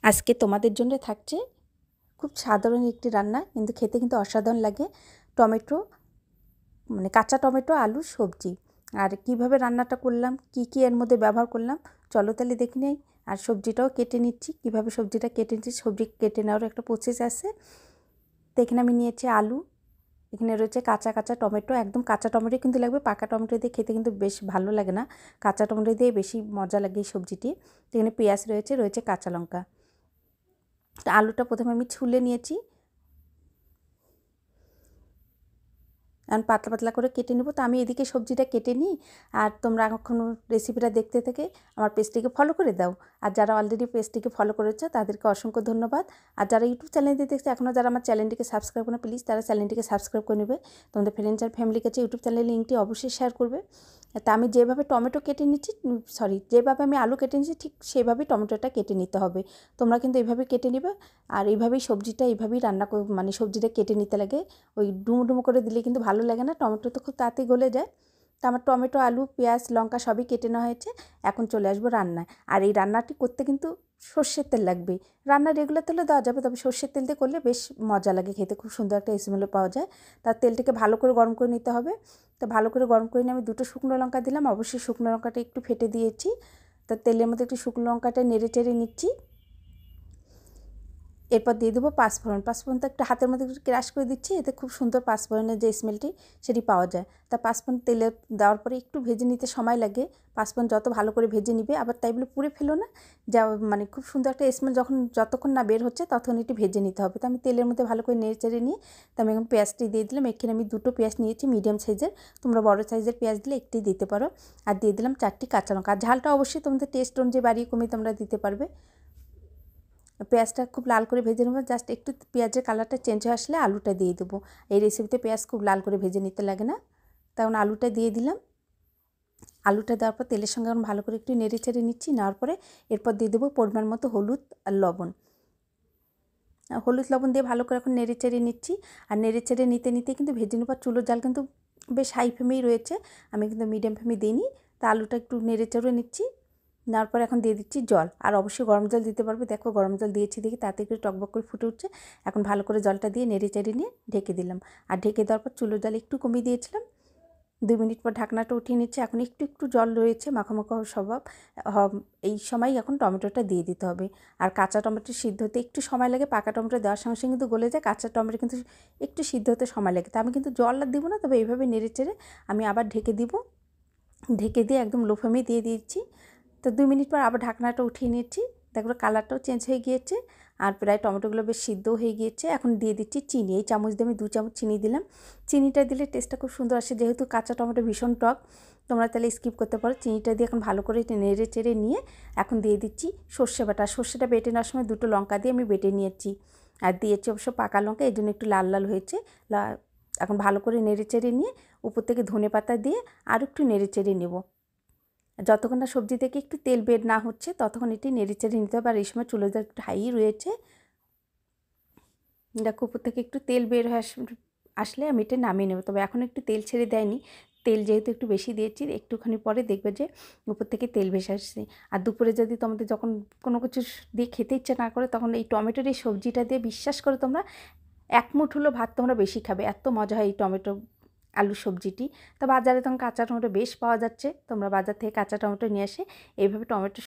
আজকে তোমাদের জন্য থাকছে খুব সাধারণ একটি রান্না, কিন্তু খেতে কিন্তু অসাধারণ লাগে। টমেটো মানে কাঁচা টমেটো আলু সবজি। আর কিভাবে রান্নাটা করলাম, কি কি এর মধ্যে ব্যবহার করলাম, চলো তাহলে দেখে নেই। আর সবজিটাও কেটে নিচ্ছি, কিভাবে সবজিটা কেটে নিচ্ছি। সবজি কেটে নেওয়ার একটা প্রসেস আছে। তো এখানে আমি নিয়েছি আলু, এখানে রয়েছে কাঁচা কাঁচা টমেটো, একদম কাঁচা টমেটো কিন্তু লাগবে, পাকা টমেটো দিয়ে খেতে কিন্তু বেশ ভালো লাগে না, কাঁচা টমেটো দিয়ে বেশি মজা লাগে এই সবজিটি। এখানে পেঁয়াজ রয়েছে কাঁচা লঙ্কা। তো আলুটা প্রথমে আমি ছুলে নিয়েছি, এখন পাতলা পাতলা করে কেটে নেব। তো আমি এদিকে সবজিটা কেটে নিই, আর তোমরা এখনও রেসিপিটা দেখতে থেকে আমার পেজটিকে ফলো করে দাও। আর যারা অলরেডি পেজটিকে ফলো করেছে তাদেরকে অসংখ্য ধন্যবাদ। আর যারা ইউটিউব চ্যানেলটি দেখছে এখনও যারা আমার চ্যানেলটিকে সাবস্ক্রাইব করে, প্লিজ তারা চ্যানেলটিকে সাবস্ক্রাইব করে নেবে। তোমাদের ফ্রেন্ডস আর ফ্যামিলির কাছে ইউটিউব চ্যানেলের লিঙ্কটি অবশ্যই শেয়ার করবে। তা আমি যেভাবে টমেটো কেটে নিচ্ছি, যেভাবে আমি আলু কেটে নিচ্ছি ঠিক সেভাবেই টমেটোটা কেটে নিতে হবে। তোমরা কিন্তু এইভাবেই কেটে নেবে। আর এইভাবেই সবজিটা এইভাবেই রান্না মানে সবজিটা কেটে নিতে লাগে। ওই ডুমো ডুমো করে দিলে কিন্তু ভালো লাগে না, টমেটো তো খুব তাড়াতাড়ি গলে যায়। তো আমার টমেটো আলু পেঁয়াজ লঙ্কা সবই কেটে নেওয়া হয়েছে। এখন চলে আসবো রান্নায়। আর এই রান্নাটি করতে কিন্তু সর্ষের তেল লাগবে। রান্না রেগুলার তেলে দেওয়া যাবে, তবে সর্ষের তেল দিয়ে করলে বেশ মজা লাগে খেতে, খুব সুন্দর একটা স্মেলও পাওয়া যায়। তার তেলটিকে ভালো করে গরম করে নিতে হবে। তো ভালো করে গরম করে নিয়ে আমি 2টো শুকনো লঙ্কা দিলাম, অবশ্যই শুকনো লঙ্কাটা একটু ফেটে দিয়েছি। তা তেলের মধ্যে একটু শুকনো লঙ্কাটা নেড়ে চেড়ে নিচ্ছি। এরপর দিয়ে দেবো পাঁচফোড়ন। পাঁচফোড়নটা একটু হাতের মধ্যে একটু ক্রাশ করে দিচ্ছি, এতে খুব সুন্দর পাঁচফোড়নের যে স্মেলটি সেটি পাওয়া যায়। তা পাঁচফোড়ন তেলে দেওয়ার পরে একটু ভেজে নিতে সময় লাগে। পাঁচফোড়ন যত ভালো করে ভেজে নিবে, আবার তাই বলে পুড়ে ফেলো না, যা মানে খুব সুন্দর একটা স্মেল যতক্ষণ না বের হচ্ছে ততক্ষণ একটু ভেজে নিতে হবে। তো আমি তেলের মধ্যে ভালো করে নেড়ে চেড়ে নিয়ে তো আমি এখন পেঁয়াজটি দিয়ে দিলাম। এখানে আমি 2টো পেঁয়াজ নিয়েছি মিডিয়াম সাইজের, তোমরা বড় সাইজের পেঁয়াজ দিলে একটি দিতে পারো। আর দিয়ে দিলাম 4টি কাঁচা লঙ্কা। আর ঝালটা অবশ্যই তোমাদের টেস্ট অনুযায়ী বাড়িয়ে কমিয়ে তোমরা দিতে পারবে। পেঁয়াজটা খুব লাল করে ভেজে নেবো, জাস্ট একটু পেঁয়াজের কালারটা চেঞ্জ হয়ে আসলে আলুটা দিয়ে দেবো। এই রেসিপিতে পেঁয়াজ খুব লাল করে ভেজে নিতে লাগে না। তখন আলুটা দিয়ে দিলাম। আলুটা দেওয়ার পর তেলের সঙ্গে এখন ভালো করে একটু নেড়ে চেড়ে নিচ্ছি। নেওয়ার পরে এরপর দিয়ে দেবো পরিমাণ মতো হলুদ আর লবণ। হলুদ লবণ দিয়ে ভালো করে এখন নেড়ে চেড়ে নিচ্ছি। আর নেড়ে চেড়ে নিতে নিতে কিন্তু ভেজে নেবার চুলোর জাল কিন্তু বেশ হাই ফ্লেমেই রয়েছে, আমি কিন্তু মিডিয়াম ফ্লেমে দিইনি। তা আলুটা একটু নেড়ে চেড়ে নিচ্ছি। নেওয়ার পরে এখন দিয়ে দিচ্ছি জল, আর অবশ্যই গরম জল দিতে পারবে। দেখো গরম জল দিয়েছি দেখি তাতে করে টকবক করে ফুটে উঠছে। এখন ভালো করে জলটা দিয়ে নেড়ে চেড়ে নিয়ে ঢেকে দিলাম। আর ঢেকে দেওয়ার পর চুলোর জল একটু কমিয়ে দিয়েছিলাম। 2 মিনিট পর ঢাকনাটা উঠিয়ে নিচ্ছে। এখন একটু একটু জল রয়েছে, মাখামাখা স্বভাব। এই সময় এখন টমেটোটা দিয়ে দিতে হবে। আর কাঁচা টমেটো সিদ্ধ হতে একটু সময় লাগে, পাকা টমেটো দেওয়ার সঙ্গে সঙ্গে কিন্তু গলে যায়, কাঁচা টমেটো কিন্তু একটু সিদ্ধ হতে সময় লাগে। তা আমি কিন্তু জল আর দিব না, তবে এইভাবে নেড়ে চেড়ে আমি আবার ঢেকে দিব। ঢেকে দিয়ে একদম লো ফ্লেমে দিয়ে দিচ্ছি। তো 2 মিনিট পর আবার ঢাকনাটা উঠিয়ে নিচ্ছি। দেখো কালারটাও চেঞ্জ হয়ে গিয়েছে, আর প্রায় টমেটোগুলো বেশ সিদ্ধ হয়ে গিয়েছে। এখন দিয়ে দিচ্ছি চিনি। এই চামচ দিয়ে আমি 2 চামচ চিনি দিলাম। চিনিটা দিলে টেস্টটা খুব সুন্দর আসে, যেহেতু কাঁচা টমেটো ভীষণ টক, তোমরা তাহলে স্কিপ করতে পারো। চিনিটা দিয়ে এখন ভালো করে নেড়ে চেড়ে নিয়ে এখন দিয়ে দিচ্ছি সর্ষে বাটা। সর্ষেটা বেটে নেওয়ার সময় 2টো লঙ্কা দিয়ে আমি বেটে নিয়েছি, আর দিয়েছি অবশ্য পাকা লঙ্কা, এই জন্য একটু লাল লাল হয়েছে। এখন ভালো করে নেড়ে চেড়ে নিয়ে উপর থেকে ধনেপাতা দিয়ে আর একটু নেড়ে চেড়ে নেব। যতক্ষণ না সবজি থেকে একটু তেল বের না হচ্ছে ততক্ষণ এটি নেড়ে চেড়ে নিতে হবে। আর এই সময় চুলোটা একটু হাই রয়েছে। দেখো উপর থেকে একটু তেল বের হয়ে আসলে আমি এটা নামিয়ে নেব। তবে এখন একটু তেল ছেড়ে দেয়নি, তেল যেহেতু একটু বেশি দিয়েছি, একটুখানি পরে দেখবে যে উপর থেকে তেল ভেসে আসছে। আর দুপুরে যদি তোমাদের যখন কোনো কিছু দিয়ে খেতে ইচ্ছে না করে, তখন এই টমেটোর এই সবজিটা দিয়ে বিশ্বাস করে তোমরা 1 মুঠ হলো ভাত তোমরা বেশি খাবে, এত মজা হয় এই টমেটো আলু সবজিটি। তো বাজারে তখন কাঁচা টমেটো বেশ পাওয়া যাচ্ছে, তোমরা বাজার থেকে কাঁচা টমেটো নিয়ে এসে এইভাবে টমেটো